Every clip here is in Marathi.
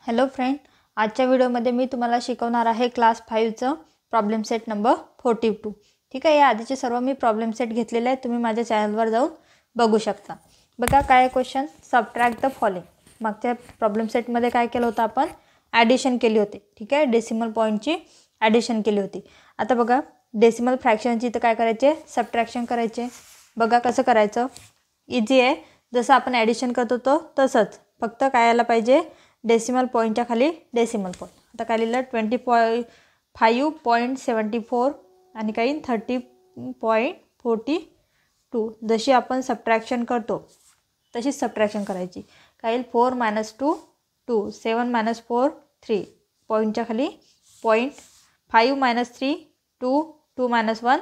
हॅलो फ्रेंड, आजच्या व्हिडिओमध्ये मी तुम्हाला शिकवणार आहे क्लास 5चं प्रॉब्लेम सेट नंबर 42. ठीक आहे. या आधीचे सर्व मी प्रॉब्लेम सेट घेतलेले आहेत, तुम्ही माझ्या चॅनलवर जाऊन बघू शकता. बघा काय क्वेश्चन, सबट्रॅक्ट द फॉलोइंग. मागच्या प्रॉब्लेम सेटमध्ये काय केलं होतं आपण, ॲडिशन केली होती. ठीक आहे, डेसिमल पॉईंटची ॲडिशन केली होती. आता बघा डेसिमल फ्रॅक्शनची इथं काय करायचे, सबट्रॅक्शन करायचे. बघा कसं करायचं, इझी आहे. जसं आपण ॲडिशन करत होतो तसंच, फक्त काय यायला पाहिजे, डेसिमल पॉईंटच्या खाली डेसिमल पॉईंट. आता काय लिहिलं, 25.74 आणि काही 30.42. जशी आपण सबट्रॅक्शन करतो तशीच सबट्रॅक्शन करायची. काय 4 - 2 2, 7 - 4 3, पॉईंटच्या खाली पॉईंट, 5 - 3 2, 2 - 1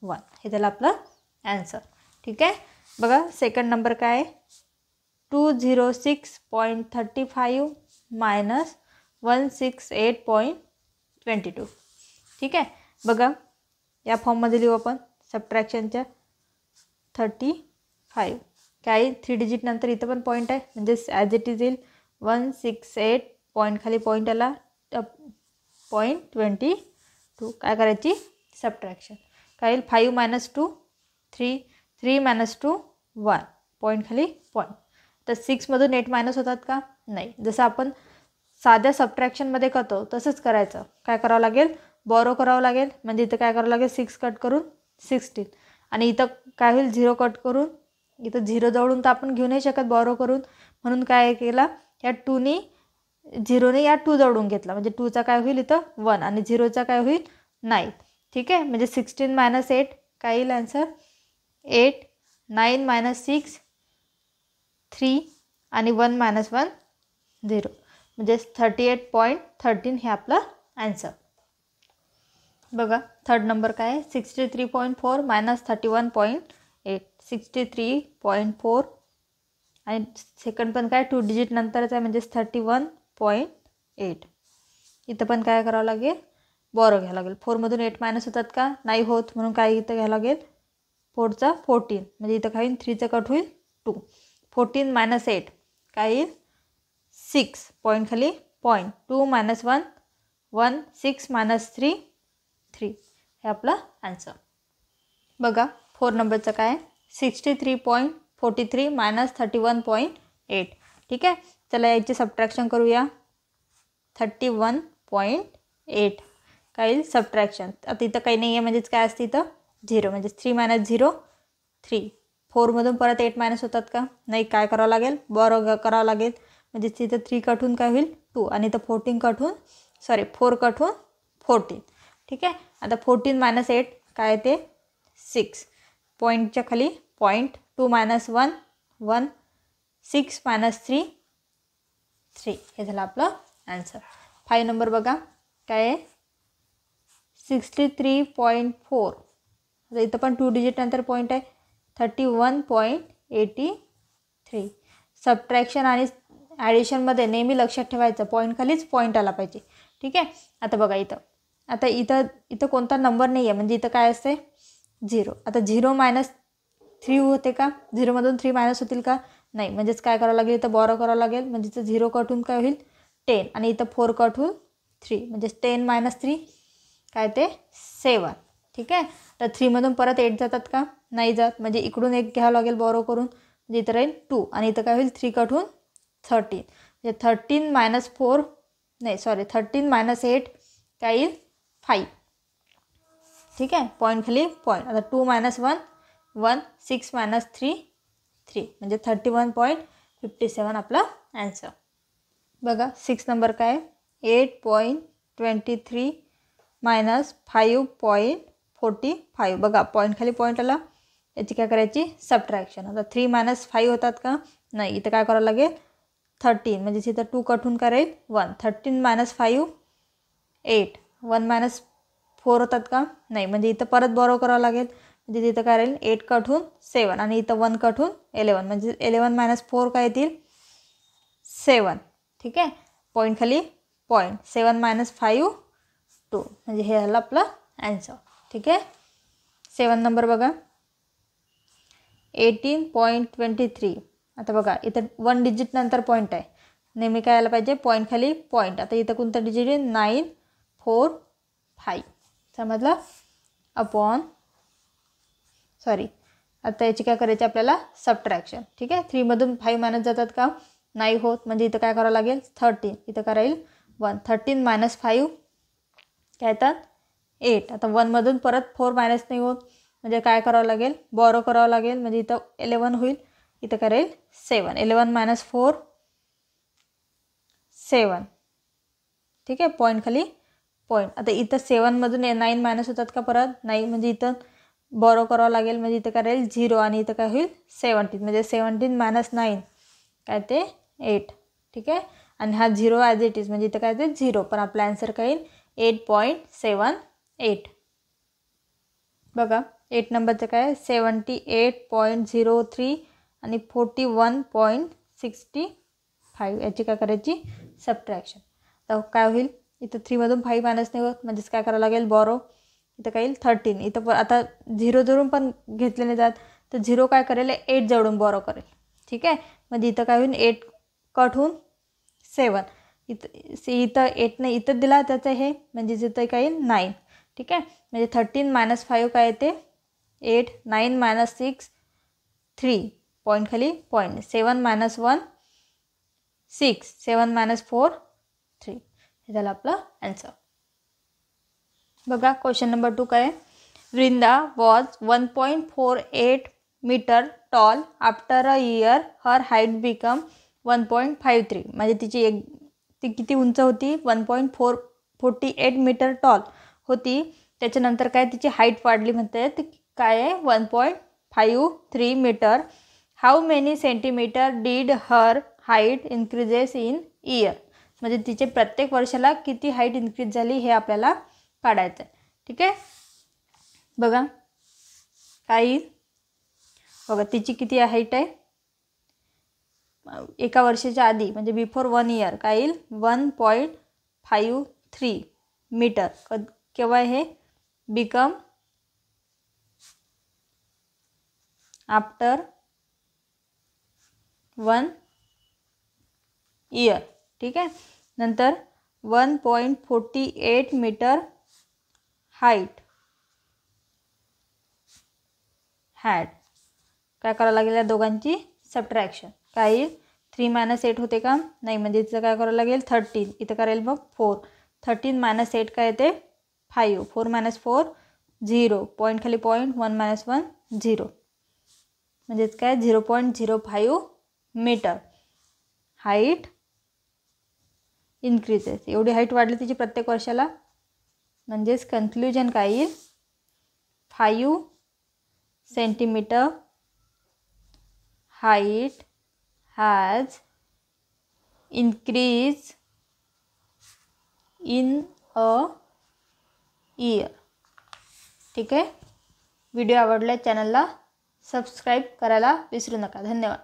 1. हे झालं आपलं ॲन्सर. ठीक आहे. बघा सेकंड नंबर काय आहे, 206.35 - 168.22. ठीक आहे. बघा या फॉर्ममध्ये लिहू आपण सबट्रॅक्शनच्या 35. काय 3 डिजिट नंतर इथं पण पॉईंट आहे, म्हणजेच ॲज इट इज येईल 168 पॉईंट खाली पॉईंट आला .22. काय करायची, सबट्रॅक्शन. काय येईल 5 - 2 3, 3 - 2 1, पॉईंट खाली पॉईंट. तर 6मधून 8 मायनस होतात का, नाही. जसं आपण साध्या सबट्रॅक्शनमध्ये करतो तसंच करायचं. काय करावं लागेल, बॉरो करावं लागेल. म्हणजे इथं काय करावं लागेल, 6 कट करून 16. आणि इथं काय होईल, 0 कट करून, इथं 0 जवळून तर आपण घेऊ नाही शकत बॉरो करून. म्हणून काय केला, या 2नी 0ने या 2 जवळून घेतला. म्हणजे 2चा काय होईल इथं 1 आणि 0चा काय होईल 9. ठीक आहे. म्हणजे 16 - 8 काय येईल आन्सर 8. 9 - 6 3 आणि 1 - 1 0, म्हणजे 38.13 हे आपलं ॲन्सर. बघा थर्ड नंबर काय आहे, 63.4 - 31.8, 63.4. आणि सेकंड पण काय 2 डिजिट नंतरच आहे, म्हणजेच 31.8. इथं पण काय करावं लागेल, बॉरो घ्यावं लागेल. 4मधून 8 मायनस होतात का, नाही होत. म्हणून काय इथं घ्यावं लागेल 4चा 14, म्हणजे इथं काय होईल 3चं कट होईल 2. 14 - 8 काय येईल 6, पॉईंट खाली पॉईंट, 2 - 1 1, 6 - 3 3. हे आपलं ॲन्सर. बघा 4 नंबरचं काय आहे, 63.43 - 31.8. ठीक आहे. चला याची सबट्रॅक्शन करूया. 31.8 काय येईल सबट्रॅक्शन. आता इथं काही नाही आहे, म्हणजेच काय असते इथं 0, म्हणजे 3 - 0 3. 4मधून परत 8 मायनस होतात का, नाही. काय करावं लागेल, बॉरो करावं लागेल. म्हणजे तिथं 3 कट होऊन काय होईल 2, आणि इथं 14 कट होऊन 4 कट होऊन 14. ठीक आहे. आता 14 - 8 काय ते 6, पॉईंटच्या खाली पॉईंट, 2 - 1 1, 6 - 3 3. हे झालं आपलं ॲन्सर. 5 नंबर बघा काय आहे, 63.4. इथं पण 2 डिजिट नंतर पॉईंट आहे, 31.83. सबट्रॅक्शन आणि ॲडिशनमध्ये नेहमी लक्षात ठेवायचं, पॉईंट खालीच पॉईंट आला पाहिजे. ठीक आहे. आता बघा इथं, आता इथं कोणता नंबर नाही आहे, म्हणजे इथं काय असते 0. आता 0 - 3 होते का, 0मधून 3 मायनस होतील का, नाही. म्हणजेच काय करावं लागेल, इथं बॉरो करावं लागेल. म्हणजे इथं 0 कट होऊन काय होईल 10, आणि इथं 4 कट होऊन 3, म्हणजे 10 - 3 काय ते 7. ठीक आहे. तर 3मधून परत 8 जातात का, नाही जात. म्हणजे इकडून 1 घ्यावं लागेल बॉरो करून, म्हणजे इथं राहील 2, आणि इथं काय होईल 3 कट होऊन 13, म्हणजे 13 - 4 नाही 13 - 8 काय येईल 5. ठीक आहे. पॉईंट खाली पॉईंट. आता 2 - 1 1, 6 - 3 3, म्हणजे 31.57 आपला ॲन्सर. बघा 6 नंबर काय, 8.23 - 5.45. बघा पॉईंट खाली पॉईंट आला, याची काय करायची सबट्रॅक्शन. आता 3 - 5 होतात का, नाही. इथं काय करावं लागेल 13, म्हणजे इथं 2 कट होऊन काय राहील 1. 13 - 5 8, 1 - 4 होतात का, नाही. म्हणजे इथं परत बॉरो करावं लागेल. म्हणजे तिथं काय राहील 8 कट होऊन 7, आणि इथं 1 कट होऊन 11, म्हणजे 11 - 4 काय येतील 7. ठीक आहे. पॉईंट खाली पॉईंट, 7 - 5 2, म्हणजे हे झालं आपलं ॲन्सर. ठीक आहे. 7 नंबर बघा 18.23. आता बघा इथं 1 डिजिट नंतर पॉईंट आहे, नेहमी काय आलं पाहिजे, पॉईंट खाली पॉईंट. आता इथं कोणतं डिजिट आहे, 9 4 5 समजलं. अपॉन आता याची काय करायची आपल्याला, सबट्रॅक्शन. ठीक आहे, 3मधून 5 मायनस जातात का, नाही होत. म्हणजे इथं काय करावं लागेल, 13. इथं काय राहील 1. 13 मायनस 5 काय येतात 8. आता 1मधून परत 4 मायनस नाही होत, म्हणजे काय करावं लागेल, बॉरो करावं लागेल. म्हणजे इथं 11 होईल. इथं काय राहील 7. 11 मायनस 4 7. ठीक आहे, पॉईंट खाली पॉईंट. आता इथं 7मधून 9 मायनस होतात का परत, नाही. म्हणजे इथं बॉरो करावं लागेल. म्हणजे इथं काय राहील 0 आणि इथं काय होईल 17. म्हणजे 17 मायनस 9 काय ते 8. ठीक आहे, आणि हा 0 ॲज इट इज, म्हणजे इथं काय ते 0. पण आपला आन्सर काय येईल 8.78. बघा 8 नंबरचं काय 78.03 आणि 41.65. याची काय करायची, सबट्रॅक्शन. तर काय होईल, इथं 3मधून 5 मायनस नाही होत, म्हणजेच काय करावं लागेल, बॉरो. इथं काय येईल 13. इथं आता 0 जवळून पण घेतले नाही जात, तर 0 काय करेल 8 जवळून बॉरो करेल. ठीक आहे, म्हणजे इथं काय होईल 8 कट होऊन 7. इथं 8 नाही इथं दिला त्याचं हे, म्हणजे इथं काय येईल 9. ठीक आहे, म्हणजे 13 मायनस 5 काय येते 8. 9 मायनस 6 3. पॉईंट खाली पॉईंट. 7 मायनस 1 6. 7 मायनस 4 3. हे झालं आपलं आन्सर. बघा क्वेश्चन नंबर 2 काय, Vrinda was 1.48 metre tall after a year, her height become 1.53. म्हणजे ती किती उंच होती, 1.48 मीटर टॉल होती. त्याच्यानंतर काय तिची हाईट वाढली, म्हणते ती काय आहे 1.53 metre. How many centimetre did her height increases in year. म्हणजे तिचे प्रत्येक वर्षाला किती हाईट इन्क्रीज झाली हे आपल्याला काढायचं आहे. ठीक आहे, बघा काय बघा तिची किती हाईट आहे एका वर्षाच्या आधी, म्हणजे बिफोर 1 इयर काय येईल 1.53 मीटर. केव्हा हे बिकम आफ्टर 1 इयर. ठीक आहे, नंतर 1.48 मीटर हाईट हॅड. काय करावं लागेल या दोघांची सबट्रॅक्शन. काय येईल 3 मायनस 8 होते का, नाही. म्हणजे इथं काय करावं लागेल 13. इथं करायला मग 4. 13 मायनस 8 काय येते 5. 4 मायनस 4 0. पॉईंट खाली पॉईंट. 1 मायनस 1 0. म्हणजेच काय 0.05 मीटर हाईट इन्क्रीजेस. एवढी हाईट वाढली तिची प्रत्येक वर्षाला. म्हणजेच कन्क्ल्युजन काय येईल 5 centimetre height has increased in a year. ठीक आहे, व्हिडिओ आवडला चॅनलला सबस्क्राईब करायला विसरू नका. धन्यवाद.